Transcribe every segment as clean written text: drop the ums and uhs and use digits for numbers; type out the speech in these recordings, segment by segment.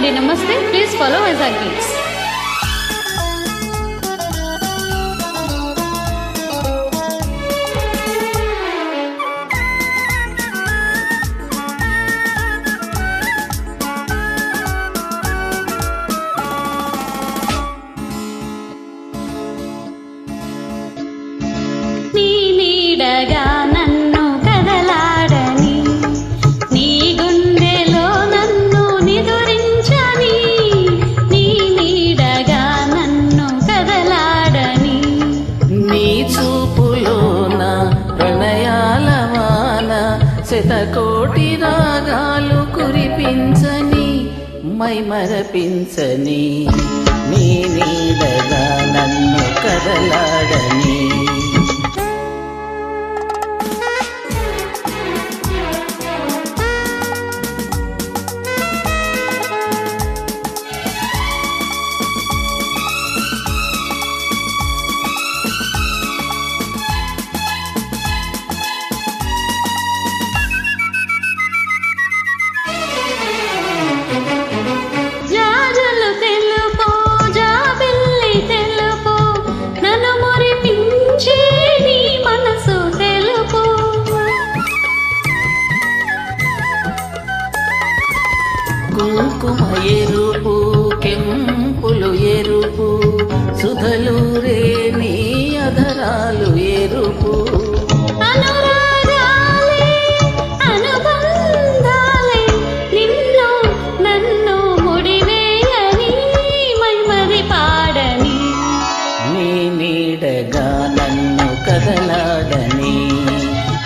నుండి నమస్తే. Please follow Vizag beats. నీ నీడగా నన్ను కదలాడని, నీ గుండెలో నన్ను నిదురించని, నీ నీడగా నన్ను కదలాడని, నీ చూపులోన ప్రణయాల వాన శతకోటి రాగాలు కురిపించని, మైమరపించని, నీ నీడగా నన్ను కదలాడని. జాజలు తెలుపు జాబిల్లి తెలుపు, నన్ను మురిపించే నీ మనసు తెలుపు, కుంకుమ ఎరుపు కెంపులు ఎరుపు, సుధలూరే నీ అధరాలు ఎరుపు, అనురాగాలే అనుబంధాలే నిన్ను నన్ను ముడివేయని, మైమరి పాడని, నీ నీడగా నన్ను కదలాడని,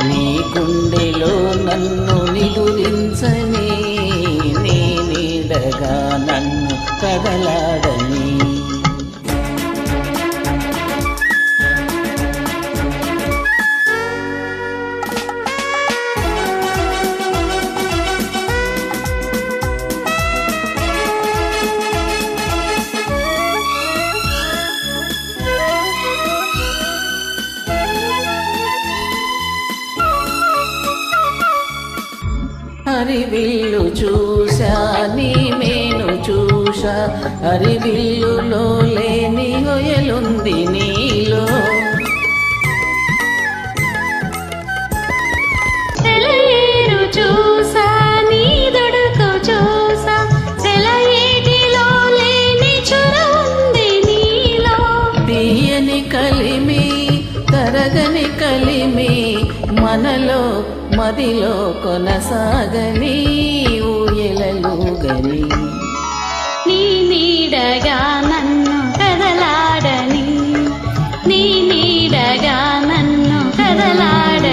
నీ గుండెలో నన్ను నిదురించని, నీ నీడగా నన్ను కదలాడని. హరివిల్లు చూశా నీ మేను చూశా, హరివిల్లులో లేని హొయలుంది నీలో, సెలయేరు చూసా నీ దొడుకు చూసా, సెలయేటిలో లేని చొరవుంది నీలో, తీయని కలిమి తరగని కలిమి, మనలో మదిలో కొనసాగని, ఊయలలుగని, నీ నీడగా నన్ను కదలాడని, నీ నీడగా నన్ను కదలాడని.